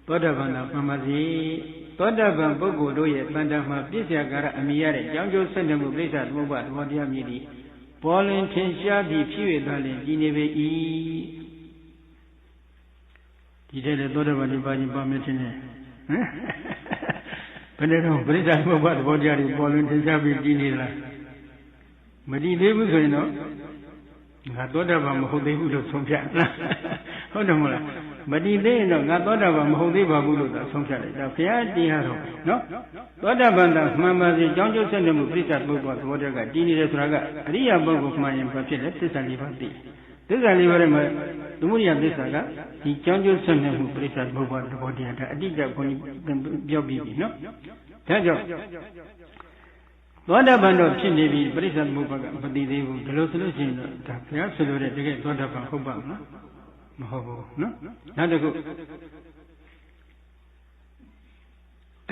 သောတာပန်သာမှန်ပါစေသောတာပန်ပုဂ္ဂိုလ်တို့ရဲ့တန်တမှာပြည့်စရာကာရအမိရတဲ့ကြောင်းကျိုးဆက်နမှုပြိဿသမုပ္ပါသဘောတရားမြည်သည်ပေါ်လင်ထင်ရှားပြီးဖြစ်၍သာလျှင်ကြီးနေပေ၏ဒီတဲ့လေသောတာပန်ဒီပါခြင်းပါမယ်ထင်တယ်ဟမ်ဘယ်နဲ့တော့ပြိဿသမုပ္ပါသဘောတရားတွေပေါ်လင်ထင်ရှားပြီးကြီးနေလားမတည်သေးဘူးဆိုရင်တော့ငါသောတာပန်မဟုတ်သေးဘူးလို့ဆုံးဖြတ်ဟုတ်တယ်မလားမတည်သေးရင်တော့ငါသောတာပန်မဟုတ်သေးပါဘူးလို့သာဆုံးဖြတ်လိုက်ဒါဘုရားတရားတော်နော်သောတာပန်သာမှန်ပါစေကြောင်းကျိုးဆက်နေမှုပြိဿသမုပ္ပါသဘောတရားကတည်နေတယ်ဆိုတာကအရိယာပုဂ္ဂိုလ်မှန်ရင်ဘာဖြစ်လဲသစ္စာလေးပါးသိသစ္စာလေးပါးထဲမှာသမုဒိယသစ္စာကဒီကြောင်းကျိုးဆက်နေမှုပြိဿသမုပ္ပါသဘောတရားဒါအတိအကျဘုန်းကြီးပြောပြီးပြီနော်ဒါကြောင့်သောတာပန်တော့ဖြစ်နေပြီပရိစ္ဆေသမုပ္ပါကမတည်သေးဘူးဒီလိုဆိုလို့ရှိရင်တော့ဒါဘုရားဆိုလိုတဲ့တကယ်သောတာပန်ဟုတ်ပါမလားမဟုတ်ဘူးနော်နောက်တစ်ခု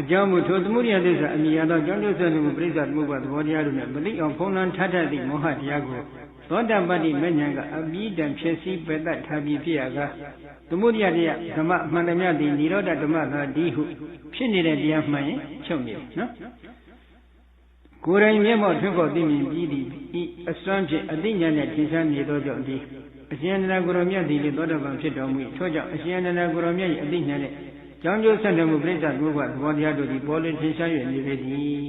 အကြောင်းမို့ထိုသမုဒိယသစ္စာအမြင်ရသောကြောင့်ကျိုးဆက်မှုပရိစ္ဆေသမုပ္ပါသဘောတရားတို့နဲ့မသိအောင်ဖုံးလွှမ်းထထသည့်မောဟတရားကိုသောတာပတ္တိမဉ္ဇဉ်ကအပြီးတံဖြစ်စည်းပယ်တတ်ထားပြီးဖြစ်ရကားသမုဒိယတရားဓမ္မမှန်သမျှသည်និရောဓဓမ္မသာဒီဟုဖြစ်နေတဲ့တရားမှန်ရင်ချုပ်နေတယ်နော်ကိုယ်တိုင်မျက်မှောက်ထွန်းပေါ်သိမြင်ပြီးသည်ဤအစွမ်းဖြင့်အသိဉာဏ်နဲ့ထင်ရှားနေသောကြောင့်ဒီအရှင်အနန္ဒကိုရောမြတ်သည်လေသောတာပန်ဖြစ်တော်မူ၏ထို့ကြောင့်အရှင်အနန္ဒကိုရောမြတ်၏အသိဉာဏ်နဲ့ကြောင်းကျိုးဆက်တော်မူပြိဿသမုပ္ပါသဘောတရားတို့သည်ပေါ်လွင်ထင်ရှား၍နေပေသည်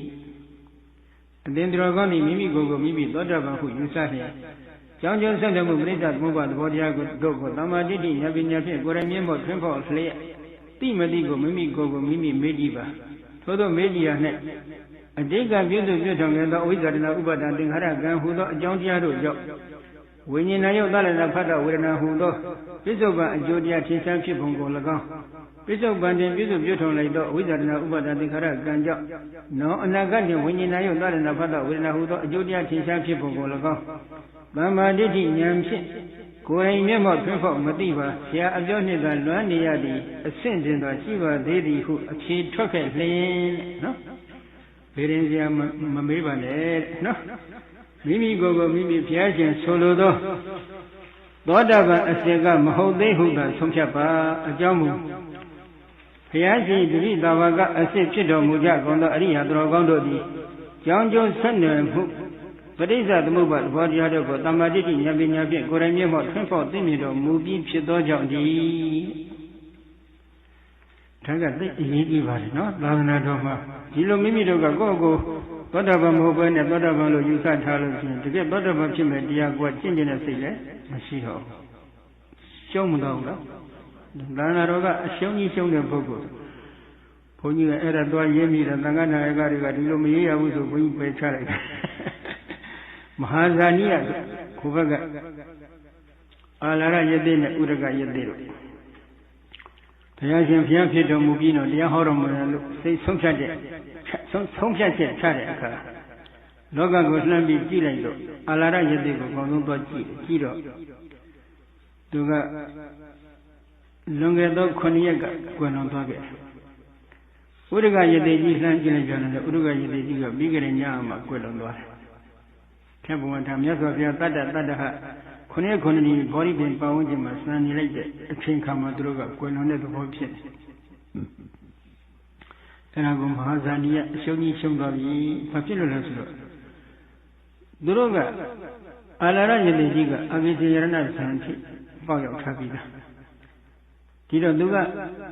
အသင်တော်ကောင်းသည်မိမိကိုယ်ကိုမိမိသောတာပန်ဟုယူဆလျက်ကြောင်းကျိုးဆက်တော်မူပြိဿသမုပ္ပါသဘောတရားတို့ကိုသမ္မာဒိဋ္ဌိဉာဏ်ပညာဖြင့်ကိုယ်တိုင်မျက်မှောက်ထွန်းပေါ်လျက်သိမသိကိုမိမိကိုယ်ကိုမိမိမေးကြည့်ပါထို့သောမေးကြည့်ရ၌အတိတ်ကပြုစုပြုထောင်ခဲ့သောအဝိဇ္ဇာတနာဥပါဒသင်္ခါရကံဟူသောအကြောင်းတရားတို့ကြောင့်ဝိညာဉ်ယုတ်သလနာဖတ်တော်ဝေဒနာဟူသောပြစ္ဆုတ်ပံအကျိုးတရားထင်ရှားဖြစ်ပုံကို၎င်းပြစ္ဆုတ်ပံတင်ပြုစုပြုထောင်လိုက်သောအဝိဇ္ဇာတနာဥပါဒသင်္ခါရကံကြောင့်နောအနာဂတ်တွင်ဝိညာဉ်ယုတ်သလနာဖတ်တော်ဝေဒနာဟူသောအကျိုးတရားထင်ရှားဖြစ်ပုံကို၎င်းသမ္မာဒိဋ္ဌိဉာဏ်ဖြင့်ကိုယ်ရင်မျက်မှောက်ထွန်းဖောက်မသိပါဆရာအပြောနှင့်သာလွမ်းနေရသည်အဆင့်တင်သောရှိပါသေးသည်ဟုအဖြေထွက်ခဲ့လျင်နော်ဘယ်ရင်စရာမမေးပါနဲ့နော်မိမိကိုယ်ကိုမိမိဘုရားရှင်ဆိုလိုသောသောတာပန်အစဉ်ကမဟုတ်သေးဟုသာဆုံးဖြတ်ပါအကြောင်းမူဘုရားရှင်တိသာဝကအစစ်ဖြစ်တော်မူကြကုန်သောအရိယာတော်ကောင်းတို့သည်ကြောင်းကျိုးဆက်နွယ်မှုပဋိစ္စသမုပ္ပါသဘောတရားတို့ကိုသမ္မာဒိဋ္ဌိဉာဏ်ပညာဖြင့်ကိုယ်တိုင်မျက်မှောက်ထွန်းဖောက်သိမြင်တော်မူပြီးဖြစ်သောကြောင့်ဒီဒါကသိအရေးကြီးပါတယ်နော်သာသနာတော်မှာဒီလိုမိမိတို့ကကိုယ့်ကိုယ်သောတာပန်မဟုတ်ဘဲနဲ့သောတာပန်လို့ယူဆထားလို့ရှိရင်တကယ်သောတာပန်ဖြစ်မဲ့တရားကကျင့်ကျင်တဲ့စိတ်လည်းမရှိတော့ဘူးရှုံးမတော့ဘူးလားသာသနာတော်ကအရှုံးကြီးရှုံးတဲ့ပုဂ္ဂိုလ်ဘုန်းကြီးကအဲ့ဒါသွားရင်းမိတယ်သံဃာနာယကတွေကဒီလိုမရေးရဘူးဆိုဘုန်းကြီးပယ်ချလိုက်တယ်မဟာဇာနိယကိုဘက်ကအာလာရယတိနဲ့ဥရကယတိတို့ဘုရားရှင်ဘုရားဖြစ်တော်မူပြီးတော့တရားဟောတော်မူတယ်လို့စိတ်ဆုံးဖြတ်ချက်ချတဲ့အခါလောကကိုလှမ်းပြီးကြည့်လိုက်တော့အာလာရယတိကိုအကောင်းဆုံးသွားကြည့်တော့သူကလွန်ခဲ့သော9ရက်ကကွယ်လွန်သွားခဲ့ဥရကယတိကြီးလှမ်းကြည့်လိုက်ကြတယ်ဥရကယတိကြီးကပြီးကြတဲ့ညမှာကွယ်လွန်သွားတယ်ထက်ဘုံထာမြတ်စွာဘုရားတတ္တဟ9ရက်9နေ့ဘောဓိပင်ပဝန်းကျင်မှာစံနေလိုက်တဲ့အချိန်ခါမှာသူတို့ကကွယ်လွန်တဲ့သဘောဖြစ်တယ်အဲဒါကိုမဟာဇာနိယအရှုံးကြီးရှုံးသွားပြီဘာဖြစ်လို့လဲဆိုတော့သူတို့ကအာလာရယတိကြီးကအဘိဓိယရဏဇံထိပေါက်ရောက်ထားပြီးသားဒီတော့သူက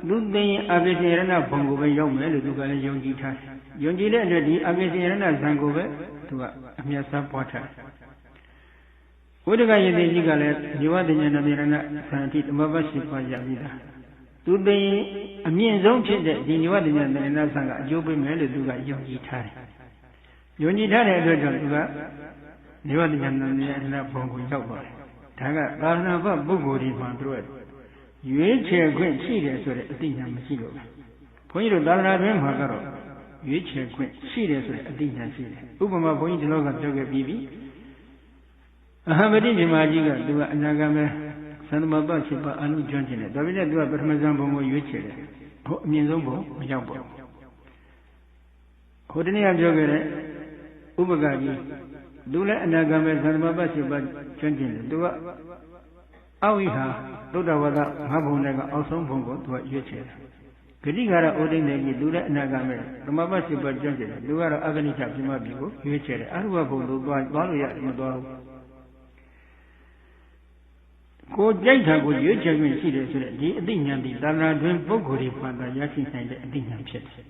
သူသိရင်အဘိဓိယရဏဘုံကိုပဲရောက်မယ်လို့သူကလည်းယုံကြည်ထားတယ်ယုံကြည်တဲ့အတွက်ဒီအဘိဓိယရဏဇံကိုပဲသူကအမြတ်စားပွားထားဝိဒကယတိကြီးကလည်းဒီဝတ္တဉာဏမြေရဏဇံတိသမဘရှိပွားရပြီးသားသူသိရင်အမြင့်ဆုံးဖြစ်တဲ့ဒီနိဝတ္တဉာဏမြေရဏဇံကအကျိုးပေးမယ်လို့သူကယုံကြည်ထားတယ်ယုံကြည်ထားတဲ့အတွက်ကြောင့်သူကနိဝတ္တဉာဏမြေရဏဘုံကိုရောက်သွားတယ်ဒါကသာသနာ့ဘပုဂ္ဂိုလ်ဒီမှာသူတို့ရွေးချယ်ခွင့်ရှိတယ်ဆိုတဲ့အသိဉာဏ်မရှိလို့ဘုန်းကြီးတို့သာသနာ့တွင်မှာကတော့ရွေးချယ်ခွင့်ရှိတယ်ဆိုတဲ့အသိဉာဏ်ရှိတယ်ဥပမာဘုန်းကြီးဒီလောကပြောခဲ့ပြီးပြီအဟံပတိမြမကြီးကသူကအနာဂတ်မဲ့သံသမပတ်7ပါးအနုကျွမ်းကျင်တယ်ဒါပေမဲ့သူကပထမဇန်ဘုံကိုရွေးချယ်တယ်ဟိုအမြင့်ဆုံးဘုံမရောက်ပါဘူးဟိုတနေ့ကပြောခဲ့တဲ့ဥပကကြီးသူလည်းအနာဂတ်မဲ့သံသမပတ်7ပါးကျွမ်းကျင်တယ်သူကအဝိဟာသုဒ္ဓဝါဒငါးဘုံတွေကအောက်ဆုံးဘုံကိုသူကရွေးချယ်တယ် တိကာရဩဒိနေကြီးသူလည်းအနာဂတ်မဲ့သမဘစိပ္ပကျွတ်တယ်သူကတော့အဂနိချပြမပြီကိုရွေးချယ်တယ်အရုပဘုံတို့သွားလို့ရတယ်မသွားဘူးကိုကြိုက်တာကိုရွေးချယ်ခွင့်ရှိတယ်ဆိုတဲ့ဒီအသိဉာဏ်ဒီသာသနာတွင်ပုဂ္ဂိုလ်တွေဖန်တာရရှိနိုင်တဲ့အသိဉာဏ်ဖြစ်တယ်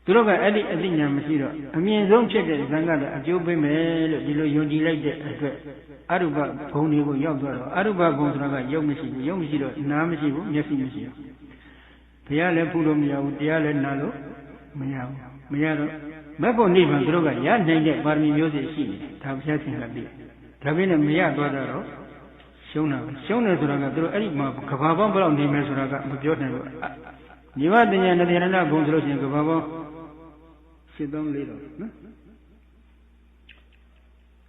သူတို့ကအဲ့ဒီအသိဉာဏ်မရှိတော့အမြင့်ဆုံးဖြစ်တဲ့ဇံကအကျိုးပေးမယ်လို့ဒီလိုယုံကြည်လိုက်တဲ့အတွက်အရုပဘုံတွေကိုရောက်သွားတော့အရုပဘုံဆိုတာကယုံမရှိဘူးယုံမရှိတော့နားမရှိဘူးမျက်စိမရှိဘူးဘုရားလည်းဖူးလို့မရဘူးတရားလည်းနားလို့မရဘူးမရတော့မက်ဖို့နိဗ္ဗာန်သူတို့ကရနိုင်တဲ့ပါရမီမျိုးစုရှိတယ်ဒါဘုရားရှင်ကသိဒါပေမဲ့မရသွားတော့ရှုံးတာပဲရှုံးတယ်ဆိုတာကသူတို့အဲ့ဒီမှာကဘာပေါင်းဘယ်လောက်နေမယ်ဆိုတာကမပြောနိုင်ဘူးညီမတင်ညာနေရဏဘုံဆိုလို့ရှိရင်ကဘာပေါင်း734တော့နော်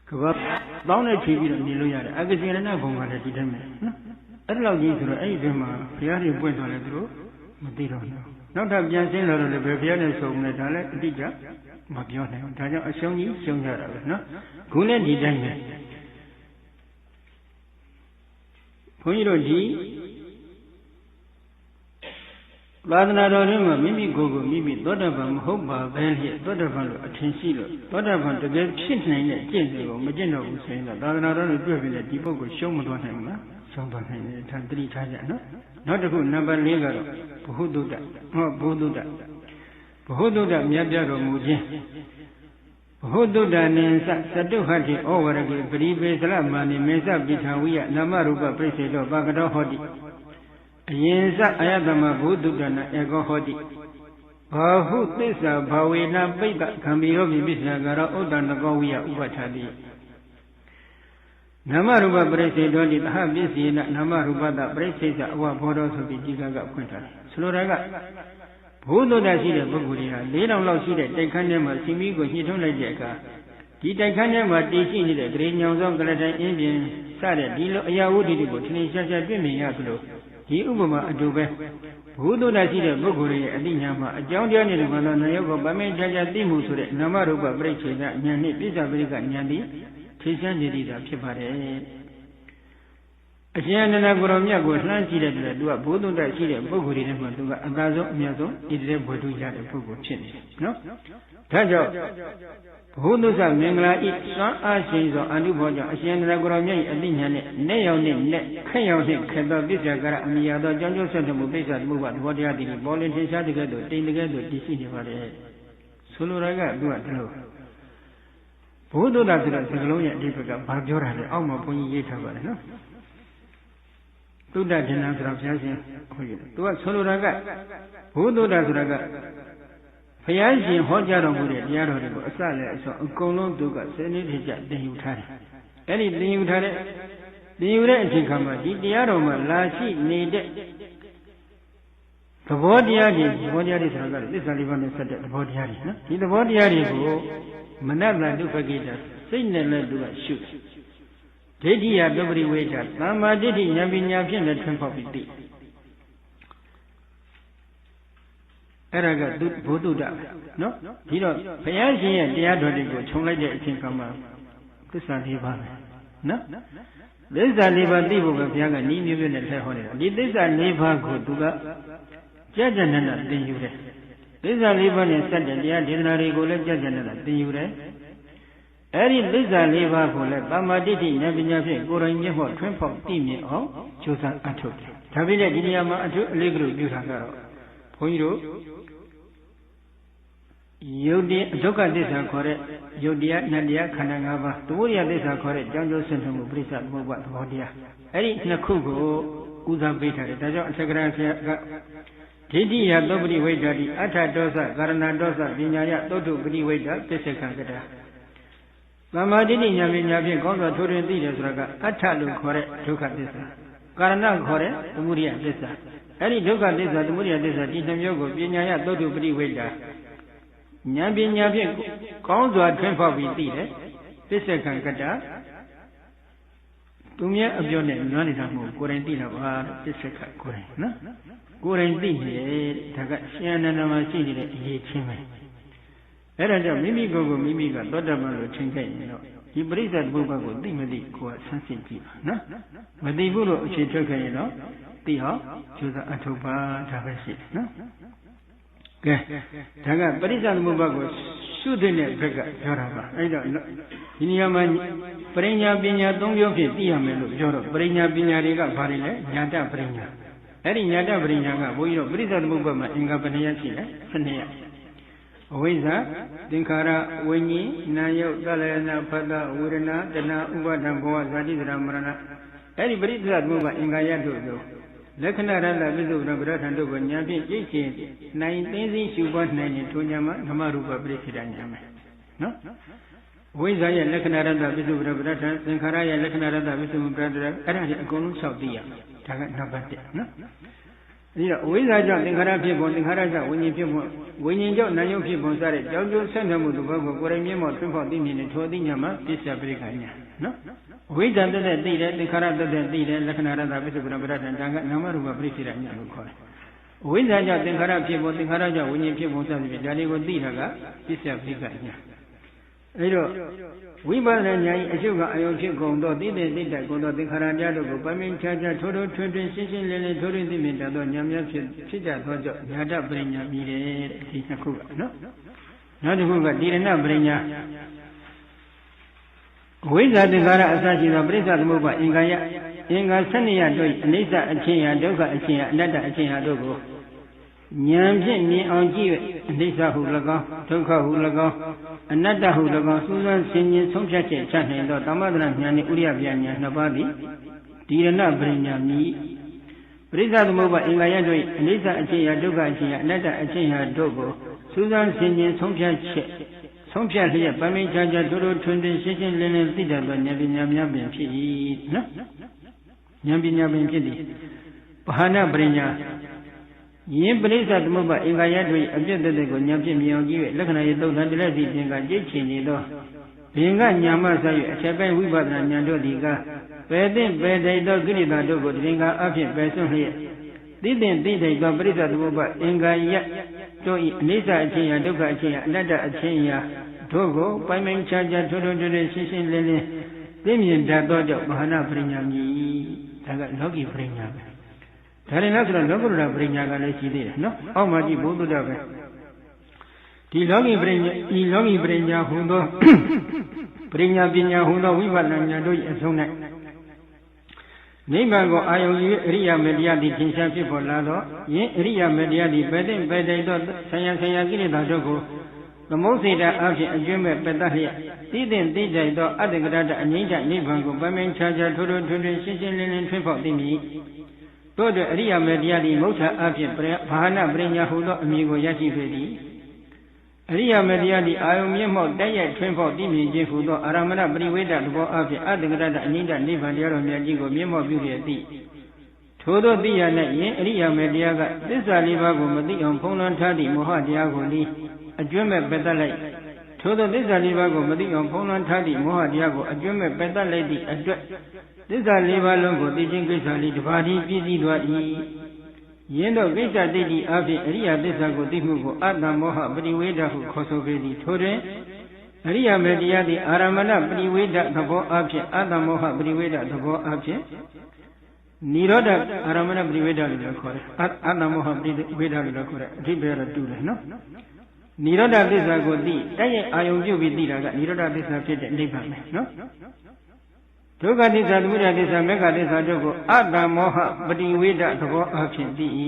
ကဘာတောင်းနဲ့ချီပြီးတော့နေလို့ရတယ်အကစီရဏဘုံကလည်းဒီတိုင်းပဲနော်အဲ့ဒီလောက်ကြီးဆိုတော့အဲ့ဒီတည်းမှာဘုရားရှင်ပွင့်သွားတယ်သူတို့မသိတော့ဘူးနောက်ထပ်ပြန်ဆင်းလာတော့လည်းဘယ်ဘုရားနဲ့ဆုံလဲဒါလည်းအတိအကျမပြောနိုင်ဘူးဒါကြောင့်အရှုံးကြီးရှုံးကြတာပဲနော်ခုလည်းဒီတိုင်းပဲဘုန်းကြီးတို့ဒီသာသနာတော်ထဲမှာမိမိကိုယ်ကိုမိမိသောတာပန်မဟုတ်ပါပဲလျက်သောတာပန်လို့အထင်ရှိလို့သောတာပန်တကယ်ဖြစ်နိုင်တဲ့ကျင့်တွေကိုမကျင့်တော့ဘူးဆိုရင်တော့သာသနာတော်နဲ့တွေ့ပြီးတဲ့ဒီပုဂ္ဂိုလ်ရှုံးမသွားနိုင်ဘူးလားရှုံးသွားနိုင်တယ်ဒါသတိထားကြနော်နောက်တစ်ခုနံပါတ်4ကတော့ဘုဟုတုတ္တဘုဟုတုတ္တမြတ်ပြတော်မူခြင်းဘုဟုတုတ္တနိသသတုဟတိဩဝရကေပရိပေသလမာနိမေသပိထာဝိယနာမရူပပြိစေတောပါကတောဟောတိအရင်စအယတမဘုတုတ္တနာဧကောဟောတိဘာဟုသစ္စာဘာဝေနပိတ္တခံပြီးရောပိစ္ဆာကရောဥဒ္ဒနကောဝိယဥပဋ္ဌာတိနာမရူပပရိစေတောတိသဟပစ္စေနနာမရူပတပရိစေသအဝဘောတော်ဆိုပြီးဒီကဖွင့်ထားတယ်ဆိုလိုတာကဘုဒ္ဓတရှိတဲ့ပုဂ္ဂိုလ်တွေက4000လောက်ရှိတဲ့တိုက်ခန်းထဲမှာစီမီကိုညှိထုံးလိုက်တဲ့အခါဒီတိုက်ခန်းထဲမှာတည်ရှိနေတဲ့ဂရေညောင်ဆောင်ကလတိုင်အင်းပြင်စတဲ့ဒီလိုအရာဝတ္ထုတွေကိုထင်ရှားရှားတွေ့မြင်ရသလိုဒီဥပမာအတူပဲဘုဒ္ဓတရှိတဲ့ပုဂ္ဂိုလ်ရဲ့အသိဉာဏ်မှာအကြောင်းတရားနဲ့မှတော့နာယုတ်ကိုဗမေချာချာသိမှုဆိုတဲ့နာမရူပပရိစ္ဆေဒဉာဏ်နဲ့ပြစ္ဆပရိကဉာဏ်သည်ထင်ရှားနေသည်သာဖြစ်ပါတယ်အရှင်အနန္ဒကိုရောမြတ်ကိုလှမ်းကြည့်တဲ့အတွက်သူကဘုဒ္ဓတရှိတဲ့ပုဂ္ဂိုလ်တွေထဲမှာသူကအသာဆုံးအမြတ်ဆုံးဣတိရေဘွယ်ထူရတဲ့ပုဂ္ဂိုလ်ဖြစ်နေတယ်နော်ဒါကြောင့်ဘုဒ္ဓဆမင်္ဂလာဤစွမ်းအားရှိသောအနုဘောကြောင့်အရှင်အနန္ဒကိုရောမြတ်၏အသိဉာဏ်နဲ့နဲ့ရောင်နဲ့နဲ့ခက်ရောင်နဲ့ခက်သောပစ္စယကရအမိယာသောကြောင့်ကျိုးဆက်မှုပိစ္ဆာမှုဘသဘောတရားတည်ပေါ်လင်းထင်ရှားတဲ့ကဲ့သို့တိမ်တကဲ့သို့တည်ရှိနေပါလေဆိုလိုတာကသူကဒီလိုဘုဒ္ဓတဆိုတဲ့စကားလုံးရဲ့အဓိပ္ပာယ်ကဘာပြောတာလဲအောက်မှာဘုန်းကြီးရေးထားပါတယ်နော်သုဒ္ဓဉာဏ်ဆိုတာဘုရားရှင်ဟောရတယ်သူကဆိုလိုတာကဘုဒ္ဓဆိုတာကဘုရားရှင်ဟောကြားတော်မူတဲ့တရားတော်တွေကိုအစလည်းအစောအကုန်လုံးသူကစနေတိကျသင်ယူထားတယ်အဲ့ဒီသင်ယူထားတဲ့အချိန်ခါမှာဒီတရားတော်မှာလာရှိနေတဲ့သဘောတရားတွေဆိုတာကသစ္စာလေးပါးနဲ့ဆက်တဲ့သဘောတရားတွေနော်ဒီသဘောတရားတွေကိုမနတ္တဒုက္ခကိစ္စစိတ်နဲ့လည်းသူကရှုဒိဋ္ဌိယပပရိဝေဒသမ္မာဒိဋ္ဌိဉာဏ်ပညာဖြင့်လည်းထွန်းပေါက်ပြီးသိအဲ့ဒါကဘုဒ္ဓတနော်ဒီတော့ဘုရားရှင်ရဲ့တရားတော်တွေကိုခြုံလိုက်တဲ့အချိန်ကမှသစ္စာလေးပါးပဲနော်သစ္စာလေးပါးသိဖို့ပဲဘုရားကဤမျိုးမျိုးနဲ့ထည့်ဟောနေတာဒီသစ္စာလေးပါးကိုသူကကြကြနနသင်ယူတယ်သစ္စာလေးပါးနဲ့ဆက်တဲ့တရားဒေသနာတွေကိုလည်းကြကြနနသင်ယူတယ်အဲ့ဒီသစ္စာလေးပါးကိုလည်းသမ္မာဒိဋ္ဌိဉာဏ်ပညာဖြင့်ကိုယ်တိုင်မျက်မှောက်ထွန်းပေါက်သိမြင်အောင်ကြိုးစားအထုတ်တယ်ဒါပေမဲ့ဒီနေရာမှာအထူးအလေးကလေးပြုထားတာတော့ဘုန်းကြီးတို့ယုတ်တိဒုက္ခသစ္စာခေါ်တဲ့ယုတ်တရားနတ်တရားခန္ဓာ၅ပါးသမုဒယသစ္စာခေါ်တဲ့ကြောင်းကျိုးဆင်းမှုပရိစ္ဆသမုပ္ပါသဘောတရားအဲ့ဒီနှစ်ခုကိုဦးစားပေးထားတယ်ဒါကြောင့်အထက်ကရာဆရာကဒိဋ္ဌိယသုပ္ပတိဝိဒ္ဓတိအထဒောသကာရဏဒောသပညာယသုတ္တုပတိဝိဒ္ဓပစ္စကံကတာသမ္မာဒိဋ္ဌိဉာဏ်ပညာဖြင့်ကောင်းစွာထိုးထွင်းသိတယ်ဆိုတာကအထလို့ခေါ်တဲ့ဒုက္ခသစ္စာကာရဏခေါ်တဲ့သမုဒယသစ္စာအဲ့ဒီဒုက္ခသစ္စာသမုဒယသစ္စာဒီနှမျိုးကိုပညာယသုတ္တုပတိဝိဒ္ဓဉာဏ်ပညာဖြင့်ကောင်းစွာထွန်းဖောက်ပြီးသိတယ်ပစ္စကံကတာသူမြတ်အပြောနဲ့နွမ်းနေတာမဟုတ်ကိုယ်တိုင်သိတာပါပစ္စကကိုယ်တိုင်နော်ကိုယ်တိုင်သိနေတယ်ဒါကရှင်အနန္ဒမှာရှိနေတဲ့အရေးချင်းပဲအဲ့ဒါကြောင့်မိမိကိုယ်ကိုမိမိကသောတပန်လို့ထင်ခဲ့ရင်တော့ဒီပရိစ္ဆေသမုပ္ပါကိုသိမသိကိုယ်ကဆန်းစစ်ကြည့်ပါနော်မသိဘူးလို့အခြေထွက်ခဲ့ရင်တော့ သိဟောကျိုးစားအထုပ်ပါဒါပဲရှိနော်ကဲဒါကပရိစ္ဆေသမုပ္ပါကိုရှုတဲ့ဘက်ကပြောတာပါအဲ့တော့ဒီနေရာမှာပရိညာပညာ၃မျိုးဖြင့်သိရမယ်လို့ပြောတော့ပရိညာပညာတွေကဘာတွေလဲညာတပရိညာအဲ့ဒီညာတပရိညာကဘုန်းကြီးတို့ပရိစ္ဆေသမုပ္ပါမှာအင်္ဂါဘယ်နှရက်ရှိလဲ12ရက်အဝိဇ္ဇာသင်္ခါရဝိညာဉ်နာယုတ်သလယနာဖတ်တဝေဒနာတဏှာဥပါဒံဘောဇာတိသရမရဏအဲ့ဒီပရိစ္ဆေသမုပ္ပါအင်္ဂါရတို့တို့လက္ခဏာရတ္တပိစုပ္ပံပရထံတို့ကိုဉာဏ်ဖြင့်ကြည့်ချင်းနိုင်သိသိရှုပွားနိုင်ရင်ထိုဉာဏ်မှာဓမ္မရူပပရိစ္ဆေဒဉာဏ်မယ်နော်ဝိဇ္ဇာရဲ့လက္ခဏာရတ္တပိစုပ္ပံပရထံသင်္ခါရရဲ့လက္ခဏာရတ္တပိစုပ္ပံပရထံအဲ့ဒါတွေအကုန်လုံးလျှောက်သိရဒါကနံပါတ်1နော်ဒီတော့ဝိဇ္ဇာကြောင့်သင်္ခါရဖြစ်ပုံသင်္ခါရကြောင့်ဝိညာဉ်ဖြစ်ပုံဝိညာဉ်ကြောင့်နာယုတ်ဖြစ်ပုံစတဲ့ကြောင့်ကျိုးဆက်နွယ်မှုသဘောကိုကိုယ်တိုင်မျက်မှောက်ထွန်းဖောက်သိမြင်တဲ့ထိုအသိဉာဏ်မှာပစ္စယပရိက္ခဉာဏ်နော်ဝိဇ္ဇာတသက်သိတယ်သင်္ခါရတသက်သိတယ်လက္ခဏာရတ္တပိစုပ္ပံပရထံဒါကနာမရူပပရိစ္ဆေဒဉာဏ်လို့ခေါ်တယ်ဝိဇ္ဇာကြောင့်သင်္ခါရဖြစ်ပုံသင်္ခါရကြောင့်ဝိညာဉ်ဖြစ်ပုံစသဖြင့်ဒါတွေကိုသိတာကပစ္စယပရိက္ခဉာဏ်အဲ့တော့ဝိပဿနာဉာဏ်၏အရှုကအယုံဖြစ်ကုန်သောသိတဲ့သိတတ်ကုန်သောသင်္ခါရတရားတို့ကိုပိုင်းခြားခြားထိုးထိုးထွန်းထွန်းရှင်းရှင်းလင်းလင်းထိုးထွင်းသိမြင်တတ်သောဉာဏ်များဖြစ်ကြသောကြောင့်ညာတပရိညာမြည်တယ်ဒီနှစ်ခုကနော်နောက်တစ်ခုကတိရဏပရိညာဝိဇ္ဇာသင်္ခါရအစရှိသောပရိစ္ဆေသမုပ္ပါအင်္ဂါယအင်္ဂါ12ရပ်တို့အနိစ္စအချင်းရာဒုက္ခအချင်းရာအနတ္တအချင်းရာတို့ကိုဉာဏ်ဖြင့်မြင်အောင်ကြည့်၍အနိစ္စဟု၎င်းဒုက္ခဟု၎င်းအနတ္တဟု၎င်းစူးစမ်းဆင်ခြင်ဆုံးဖြတ်ချက်ချနိုင်သောသမထဉာဏ်နှင့်ဥရိယပြဉာဏ်နှစ်ပါးသည်ဒီရဏပရိညာမြည်ပရိစ္ဆေသမုပ္ပါအင်္ဂါယတို့အနိစ္စအချင်းရာဒုက္ခအချင်းရာအနတ္တအချင်းရာတို့ကိုစူးစမ်းဆင်ခြင်ဆုံးဖြတ်ချက်ဆုံးဖြတ်လျက်ပမိတ်ချာချာတို့ထွန်းထွန်းရှင်းရှင်းလင်းလင်းသိတတ်သောဉာဏ်ပညာများပင်ဖြစ်၏နော်ဉာဏ်ပညာပင်ဖြစ်သည်ပဟာနာပရိညာယင်းပရိစ္ဆေသမုပ္ပါအင်္ဂါယတို့အပြည့်တည်းကိုဉာဏ်ဖြင့်မြင်အောင်ကြည့်၍လက္ခဏာရဲ့သုတ်တန်တလက်စီသင်္ကကြိတ်ချင်နေသောဘင်ကဉာဏ်မှဆက်၍အချက်ပိုင်းဝိပဿနာဉာဏ်တို့သည်ကပယ်သင့်ပယ်ထိုက်သောကိလေသာတို့ကိုတရင်ကအဖြစ်ပယ်စွန့်လျက်သိသင့်သိထိုက်သောပရိစ္ဆေသမုပ္ပါအင်္ဂါယတို့၏အနိစ္စအချင်းရာဒုက္ခအချင်းရာအနတ္တအချင်းရာတို့ကိုပိုင်းခြားခြားထွန်းထွန်းထွန်းရှင်းရှင်းလင်းလင်းသိမြင်တတ်သောကြောင့်မဟာနာပရိညာမြည်ဒါကလောကီပရိညာပဲဒါရင်လည်းဆိုတော့လောကုတ္တရာပရိညာကလည်းရှိသေးတယ်နော်အောက်မှာကြည့်ဘုဒ္ဓတပဲဒီလောကီပရိညာဤလောကီပရိညာဟူသောပရိညာပညာဟူသောဝိပဿနာဉာဏ်တို့၏အဆုံး၌နိဗ္ဗာန်ကိုအာယုံ၍အရိယာမေတ္တရားသည်သင်္ချာဖြစ်ပေါ်လာသောယင်းအရိယာမေတ္တရားသည်ပယ်တဲ့ပယ်တဲ့သောဆံရကိလေသာတို့ကိုသမုဋ္ဌေတာအဖြစ်အကျွမ်းမဲ့ပယ်တတ်လျက်သိတဲ့သိကြသောအတ္တကရတအငြိမ့်ချနိဗ္ဗာန်ကိုပိုင်းခြားခြားထိုးထိုးထွန်းထွန်းရှင်းရှင်းလင်းလင်းထွန်းဖောက်သိမြည်တို့အရိယာမေတ္တရားသည်မௌထအဖြစ်ဘာဟာနာပရိညာဟူသောအမည်ကိုရရှိပေသည်အရိယာမေတ္တရားသည်အာယုံမျက်မှောက်တိုက်ရိုက်ထွန်းဖောက်သိမြင်ခြင်းဟူသောအာရမဏပရိဝေဒသဘောအဖြစ်အတ္တကရတအငြိမ့်ချနိဗ္ဗာန်တရားတော်မြတ်ကြီးကိုမျက်မှောက်ပြုလျက်သည်ထိုသောသိရ၌ယင်အရိယာမေတ္တရားကသစ္စာလေးပါးကိုမသိအောင်ဖုံးလွှမ်းထားသည့်မောဟတရားကိုသည်အကျွမ်းမဲ့ပယ်တတ်လိုက်ထိုသောသစ္စာလေးပါးကိုမသိအောင်ဖုံးလွှမ်းထားသည့်မောဟတရားကိုအကျွမ်းမဲ့ပယ်တတ်လိုက်သည့်အတွက်သစ္စာလေးပါးလုံးကိုသိခြင်းကိစ္စလေးတစ်ပါးတည်းပြည့်စည်သွား၏ယင်းတို့ကိစ္စတိတ်တိအဖြစ်အရိယာသစ္စာကိုသိမှုကိုအတ္တမောဟပရိဝေဒဟုခေါ်ဆိုပေသည်ထိုတွင်အရိယာမေတ္တရားသည်အာရမဏပရိဝေဒသဘောအဖြစ်အတ္တမောဟပရိဝေဒသဘောအဖြစ်နိရောဓအာရမဏပရိဝေဒလို့ခေါ်တယ်အတ္တမောဟပရိဝေဒလို့ခေါ်တယ်အဓိပ္ပာယ်တော့တူတယ်နော်နိရောဓသစ္စာကိုသိတိုက်ရိုက်အာယုံပြုပြီးသိတာကနိရောဓသစ္စာဖြစ်တဲ့နိဗ္ဗာန်ပဲနော်ဒုက္ခသစ္စာသမုဒယသစ္စာမေဃသစ္စာတို့ကိုအတ္တမောဟပရိဝေဒသဘောအဖြစ်သိ၏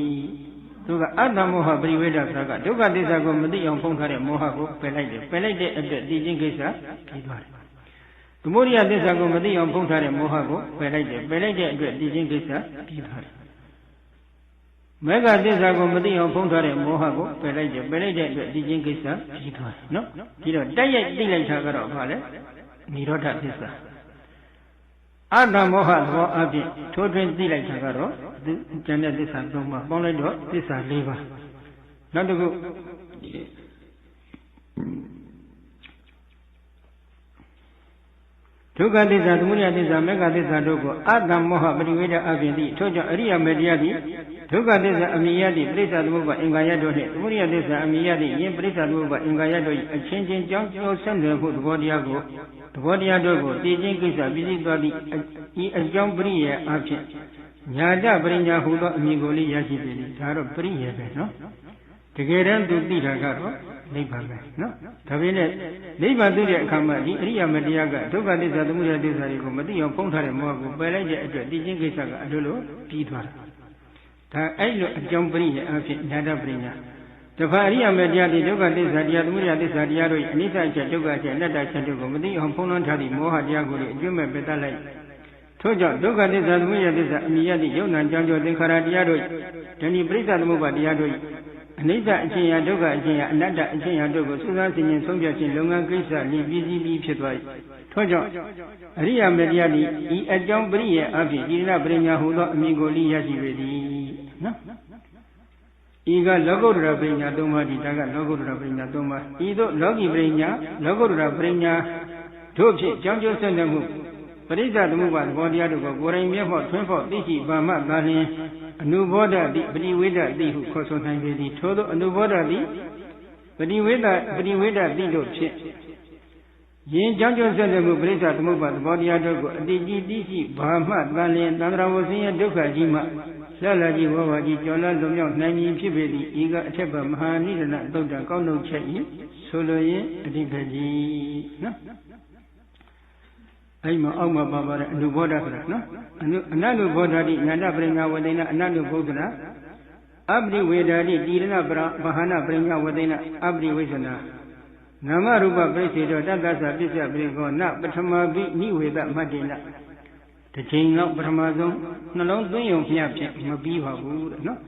သူကအတ္တမောဟပရိဝေဒဆိုတာကဒုက္ခသစ္စာကိုမသိအောင်ဖုံးထားတဲ့မောဟကိုပယ်လိုက်တယ်ပယ်လိုက်တဲ့အတွက်သိခြင်းကိစ္စပြီးသွားတယ်သမုဒယသစ္စာကိုမသိအောင်ဖုံးထားတဲ့မောဟကိုပယ်လိုက်တယ်ပယ်လိုက်တဲ့အတွက်သိခြင်းကိစ္စပြီးသွားတယ်မေဃသစ္စာကိုမသိအောင်ဖုံးထားတဲ့မောဟကိုပယ်လိုက်တယ်ပယ်လိုက်တဲ့အတွက်သိခြင်းကိစ္စပြီးသွားတယ်နော်ဒီတော့တိုက်ရိုက်သိလိုက်တာကတော့ဘာလဲနိရောဓသစ္စာအတ္တမောဟသဘောအဖြစ်ထိုးထွင်းသိလိုက်တာကတော့ဒီကျန်တဲ့သစ္စာ၃ပါးပေါင်းလိုက်တော့သစ္စာ၄ပါးနောက်တစ်ခုဒုက္ခသစ္စာသမုဒယသစ္စာမေဃသစ္စာတို့ကိုအတ္တမောဟပရိဝေဒအဖြစ်သည့်ထို့ကြောင့်အရိယာမေတ္တရားသည်ဒုက္ခသစ္စာအမိယတိပရိစ္ဆသမုပ္ပါအင်္ဂါယတို့နှင့်သမုဒယသစ္စာအမိယတိယင်ပရိစ္ဆသမုပ္ပါအင်္ဂါယတို့၏အချင်းချင်းကြောင်းကျိုးဆက်နွယ်မှုသဘောတရားတို့ကိုသိခြင်းကိစ္စပြည့်စုံသွားသည့်ဤအကြောင်းပရိယေအဖြစ် ညာတပရိညာဟူသောအမည်ကိုလေးရရှိပြီဒါတော့ပရိယေပဲနော်တကယ်တမ်းသူသိတာကတော့နိဗ္ဗာန်ပဲနော်ဒါပေမဲ့နိဗ္ဗာန်သိတဲ့အခါမှာဒီအရိယာမတရားကဒုက္ခသစ္စာသမုဒယသစ္စာတွေကိုမသိအောင်ပုံထားတဲ့မောဟကိုပယ်လိုက်တဲ့အတွက်သိချင်းကိစ္စကအလိုလိုပြီးသွားတာဒါအဲ့လိုအကြောင်းပရိယေအဖြစ်ညာတပရိညာတခါအရိယာမတရားဒီဒုက္ခသစ္စာတရားသမုဒယသစ္စာတရားတို့အနိစ္စအချက်ဒုက္ခအချက်အနတ္တအချက်တို့ကိုမသိအောင်ပုံလွှမ်းထားသည့်မောဟတရားကိုအကျွတ်မဲ့ပယ်တတ်လိုက်ထို့ကြောင့်ဒုက္ခသစ္စာသမုဒယသစ္စာအမိယတိယုံနာကြောင့်ကြောင့်သင်္ခါရတရားတို့ဓဏိပရိစ္ဆသမုပ္ပါတရားတို့အနိစ္စအချင်းရာဒုက္ခအချင်းရာအနတ္တအချင်းရာတို့ကိုစွမ်းစားစဉ်ရင်ဆုံးဖြတ်ခြင်းလုပ်ငန်းကိစ္စလီပြီးစီးပြီးဖြစ်သွား၏ထို့ကြောင့်အရိယာမေတရားသည်ဤအကြောင်းပရိယေအဖြစ်ဤရပရိညာဟူသောအမည်ကိုလိရရှိပေသည်နော်ဤကလောကုတ္တရာပရိညာ၃ပါးဒီဒါကလောကုတ္တရာပရိညာ၃ပါးဤသို့လောကီပရိညာလောကုတ္တရာပရိညာတို့ဖြင့်ကြောင်းကျိုးဆက်နမှုပရိစ္ဆသမုပ္ပါသဘောတရားတို့ကိုကိုယ်တိုင်မျက်မှောက်ထွန်းဖောက်သိရှိပါမှသာလျှင်အနုဘောဓတိပရိဝေဒတိဟုခေါ်ဆိုနိုင်ပေသည်ထို့သောအနုဘောဓတိပရိဝေဒတိတို့ဖြင့်ယင်ကြောင့်ကျိုးဆက်တဲ့မှုပရိစ္ဆသမုပ္ပါသဘောတရားတို့ကိုအတိကြီးသိရှိပါမှသာလျှင်သံဃာဝဆင်းရဲဒုက္ခကြီးမှလှလှကြီးဝဝကြီးကျော်လလွန်မြောက်နိုင်မည်ဖြစ်ပေသည်ဤကအထက်ဘမဟာနိဒနာသုတ်တံကောင်းထုတ်ချက်၏ဆိုလိုရင်အတိပ္ပကြီးနော်အဲ့မှာအောက်မှာပါတဲ့အနုဘောဓဆိုတာနော်အနတုဘောဓတိဉာဏပရိညာဝေဒနာအနတုဘုဒ္ဓနာအပရိဝေဒတိတိရဏပရဘာဟနာပရိညာဝေဒနာအပရိဝိသနာနာမရူပပရိစ္ဆေတောတတ္တသပစ္စယပရိကောနပထမဘိနိဝေဒမတ္တိနတစ်ချိန်လောက်ပထမဆုံးနှလုံးသွင်းယုံဖျက်ဖြင့်မပြီးပါဘူးတဲ့နော်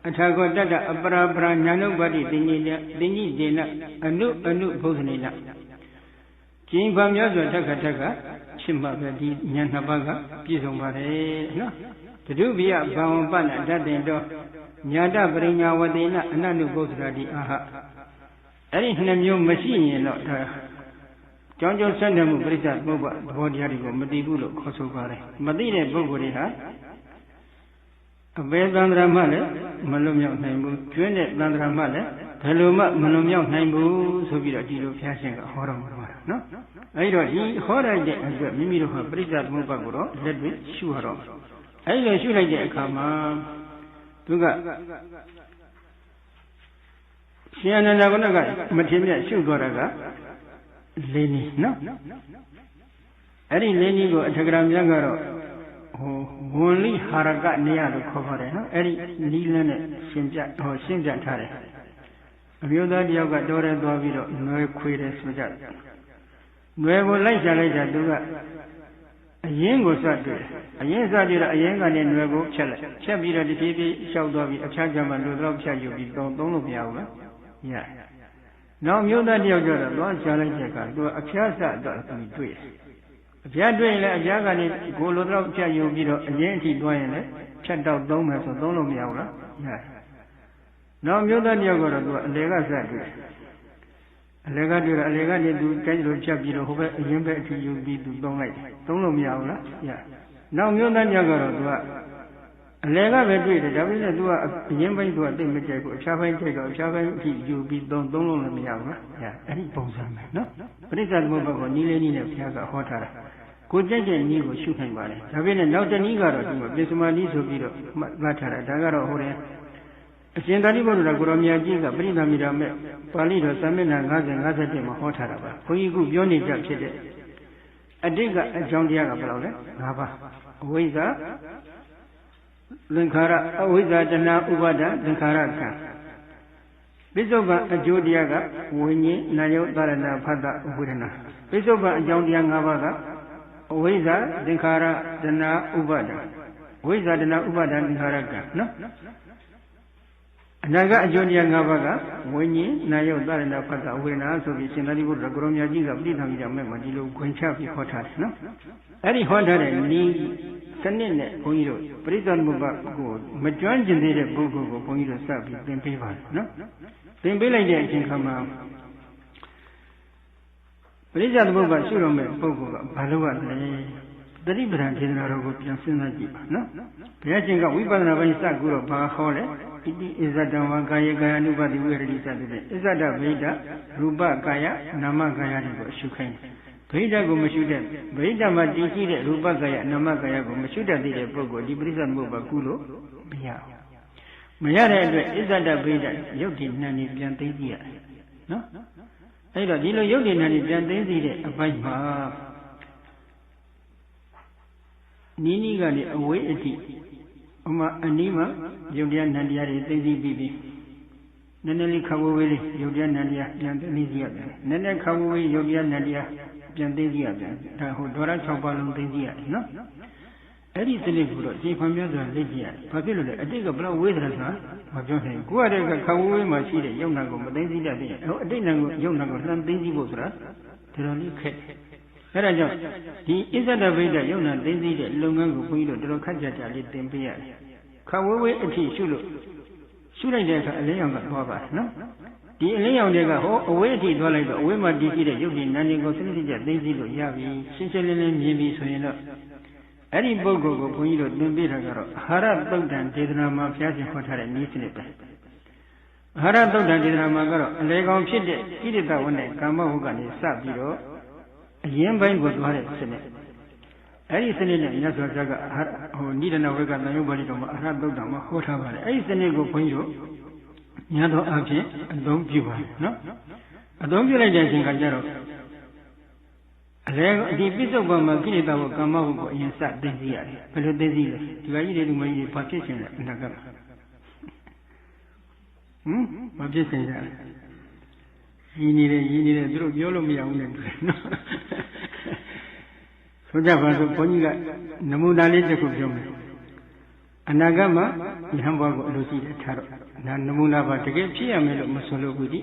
အထာဂောတတ္တအပရာပရညာနုပ္ပတိတင်ကြီးဒေနအနုဘုဒ္ဓနေနကျင်းပါများစွာထက်ခဖြစ်မှပဲဒီဉာဏ်နှစ်ပါးကပြည့်စုံပါတယ်နော်တတုပိယဘာဝပနတတ်တင်တော့ညာတပရိညာဝတေနအနန္တုဘုဒ္ဓရာတိအာဟအဲ့ဒီနှစ်မျိုးမရှိရင်တော့ဒါကြောင်းကျိုးဆက်နေမှုပရိစ္ဆသမုပ္ပါသဘောတရားတွေကိုမသိဘူးလို့ခေါ်ဆိုပါတယ်မသိတဲ့ပုဂ္ဂိုလ်တွေဟာအပေသန္တရာမှလည်းမလွတ်မြောက်နိုင်ဘူးကျွင်းတဲ့သန္တရာမှလည်းဘယ်လိုမှမလွတ်မြောက်နိုင်ဘူးဆိုပြီးတော့ဒီလိုဘုရားရှင်ကဟောတော်မူတာနော်အဲဒီတော့ဒီဟောလိုက်တဲ့အတွက်မိမိတို့ဟာပရိစ္ဆသမုပ္ပါကိုတော့လက်တွေ့ရှုရတော့အဲဒီလိုရှုလိုက်တဲ့အခါမှာသူကရှင်အနန္ဒကုဏကမထေမြတ်ရှုသွားတာကလေးနည်းနော်အဲ့ဒီလေးနည်းကိုအထက်ကရာမြတ်ကတော့ဝန္လိဟာရကနေရလို့ခေါ်ပါတယ်နော်အဲ့ဒီနီးလန်းနဲ့ရှင်းပြထားတယ်အမျိုးသားတယောက်ကတော်ရဲသွားပြီးတော့နွယ်ခွေတယ်ဆိုကြတယ်နွယ်ကိုလိုက်ချလိုက်တာသူကအရင်ကိုစတွေ့အရင်စတွေ့တော့အရင်ကနေနွယ်ကိုဖြတ်လိုက်ဖြတ်ပြီးတော့တဖြည်းဖြည်းလျှောက်သွားပြီးအဖျားကြမှာလူတော့ဖြတ်ယူပြီးသုံးလို့မရဘူးလားရနောက်မျိုးသားတယောက်ကျတော့သွားချလိုက်တဲ့အခါသူကအဖျားစတော့သူတွေ့အဖျားတွေ့ရင်လည်းအဖျားကနေကိုလိုတော့ဖြတ်ယူပြီးတော့အရင်အထိသွားရင်လည်းဖြတ်တော့သုံးမယ်ဆိုသုံးလို့မရဘူးလားရနောက်မျိုးသားတယောက်ကတော့သူကအလေကစတွေ့အလေကတွေ့တော့အလေကနေသူတိုင်းလိုဖြတ်ပြီးတော့ဟိုဘက်အရင်ဘက်အထိယူပြီးသူသုံးလိုက်သုံးလို့မရဘူးလားရနောက်မျိုးသားတယောက်ကတော့သူကအလေကပဲတွေ့တယ်ဒါပေမဲ့သူကအရင်ပိုင်းသူကတိတ်မကြိုက်ဘူးအဖျားပိုင်းကြိုက်တော့အဖျားပိုင်းအထိယူပြီးသုံးလို့လည်းမရဘူးလားရအဲ့ဒီပုံစံပဲနော်ပရိစ္ဆသမုပ္ပါကိုနီးလေးနီးနဲ့ဘုရားကဟောထားတာကိုကြိုက်တဲ့နည်းကိုရှုနိုင်ပါလေဒါပေမဲ့နောက်တနည်းကတော့ဒီမှာပိစမာနည်းဆိုပြီးတော့မှတ်ထားတာဒါကတော့ဟိုတယ်အရှင်သာရိပုတ္တရာကိုရောမြတ်ကြီးကပရိသမီရာမဲ့ပါဠိတော်စာမျက်နှာ50-51မှာဟောထားတာပါဘုန်းကြီးကပြောနေကြဖြစ်တဲ့အတိတ်ကအကြောင်းတရားကဘယ်လောက်လဲ5ပါးအဝိဇ္ဇာသင်္ခါရအဝိဇ္ဇာတဏှာဥပါဒသင်္ခါရကံပိဿုပန်အကျိုးတရားကဝိညာဉ်နာယုတ်သရဏဖတ်တဥပဒနာပိဿုပန်အကြောင်းတရား5ပါးကအဝိဇ္ဇာသင်္ခါရတဏှာဥပါဒဝိဇ္ဇာတဏှာဥပါဒသင်္ခါရကံနော်အနာကအကျိုးတရား5ပါးကဝိညာဉ်နာယုတ်သရဏဖတ်တဝေဒနာဆိုပြီးရှင်သာရိပုတ္တရာကိုရောမြတ်ကြီးကပြိဋ္ဌာန်ကြီးမဲ့မှာဒီလိုခွင့်ချပြီးဟောထားတယ်နော်အဲ့ဒီဟောထားတဲ့ဤစနစ်နဲ့ဘုန်းကြီးတို့ပရိစ္ဆသမုပ္ပါကိုမကျွမ်းကျင်သေးတဲ့ပုဂ္ဂိုလ်ကိုဘုန်းကြီးတို့စပြီးသင်ပေးပါတယ်နော်သင်ပေးလိုက်တဲ့အချိန်ခါမှာပရိစ္ဆသမုပ္ပါရှုတော်မဲ့ပုဂ္ဂိုလ်ကဘာလို့ကလဲသတိပဋ္ဌာန်ဒေသနာတော်ကိုပြန်စဉ်းစားကြည့်ပါနော်ဘုရားရှင်ကဝိပဿနာပိုင်းစကူတော့ဘာဟောလဲဣတိဣဇဒံဝါကာယေကာယ ानु ပတိဝိရတိစတဲ့ဣဇဒဗိဒရူပကာယနာမကာယတွေကိုအရှုခိုင်းတယ် ဗိဓာကိုမရှိတဲ့ဗိဓာမှာတည်ရှိတဲ့ရူပကာယနာမကာယကိုမရှိတတ်သေးတဲ့ပုဂ္ဂိုလ်ဒီပရိစ္ဆေသမုပ္ပါကုလို့မရဘူးမရတဲ့အတွက်ဣဇဒဗိဓာရုပ်တည်နှံနေပြန်သိသိရတယ်နော်အဲ့တော့ဒီလိုရုပ်တည်နှံနေပြန်သိသိတဲ့အပိုင်းမှာနီးနီးကနေအဝေးအထိဥမာအနီးမှာယုတ်တရားနန္တရားတွေသိသိပြီးပြီးနည်းနည်းလေးခဝဝေးလေးယုတ်တရားနန္တရားပြန်သိသိရတယ်နည်းနည်းခဝဝေးယုတ်တရားနန္တရားပြန်သိသိရတယ်ဒါဟိုဒေါရ6ပါးလုံးသိသိရတယ်နော်အဲ့ဒီစနစ်ကိုတော့ခြေဖန်ပြစွာလေ့ကျင့်ရတယ်ဘာဖြစ်လို့လဲအတိတ်ကဘလောက်ဝေးတယ်ဆိုတာမပြောနိုင်ဘူးကိုယ့်ရဲ့ခဝဝေးမှာရှိတဲ့ယုတ်နာကိုမသိသိတတ်တဲ့ဟိုအတိတ်နာကိုယုတ်နာကိုလှမ်းသိသိဖို့ဆိုတာဒါတော်လေးခက်အဲ့ဒါကြောင့်ဒီဣဇဒဗိဒ္ဓယုံနာသိသိတဲ့လုပ်ငန်းကိုဘုန်းကြီးတို့တော်တော်ခက်ကြကြလေးသင်ပေးရတယ်။ခဝဝေးအထိရှုလို့ရှုလိုက်တဲ့အခါအလင်းရောင်ကသွားပါနော်။ဒီအလင်းရောင်တွေကဟောအဝေးအထိသွားလိုက်တော့အဝေးမှာတည်ရှိတဲ့ယုတ်ဒီနန္ဒီကိုစနစ်တကျသိသိလို့ရပြီ။ရှင်းရှင်းလင်းလင်းမြင်ပြီဆိုရင်တော့အဲ့ဒီပုဂ္ဂိုလ်ကိုဘုန်းကြီးတို့သင်ပေးတာကတော့အာဟာရသုတ်တံဒေသနာမှာဘုရားရှင်ဟောထားတဲ့နည်းစနစ်ပဲ။အာဟာရသုတ်တံဒေသနာမှာကတော့အလေကောင်ဖြစ်တဲ့ဣတိတဝနဲ့ကာမဟုကနေစပြီးတော့အရင်ပိုင်းကိုသွားတဲ့စနစ်အဲ့ဒီစနစ်နဲ့မြတ်စွာဘုရားကဟိုနိဒနာဝေကတန်ရုပ်ပါဠိတော်မှာအရဟတသုတ်တံမှာဟောထားပါတယ်အဲ့ဒီစနစ်ကိုဘုန်းကြီးတို့များသောအားဖြင့်အသုံးပြုပါတယ်နော်အသုံးပြုလိုက်တဲ့အချိန်ခါကျတော့အလဲဒီပိဿုပ္ပံမှာကိလေသာဘကာမဘုကိုအရင်စသိသိရတယ်ဘယ်လိုသိသိလဲဒီကကြီးတွေလူမကြီးတွေဘာဖြစ်ရှင်လဲအနာကဘာဖြစ်ရှင်ကြလဲရင်းနေတယ်သူတို့ပြောလို့မရဘူးနဲ့တူတယ်နော်ဆိုကြပါစို့ဘုန်းကြီးကနမူနာလေးတစ်ခုပြောမယ်အနာဂတ်မှာဉာဏ်ဘဝကိုအလိုရှိတယ်ထားတော့နမူနာပါတကယ်ဖြစ်ရမယ်လို့မဆိုလို့ဘူးဒီ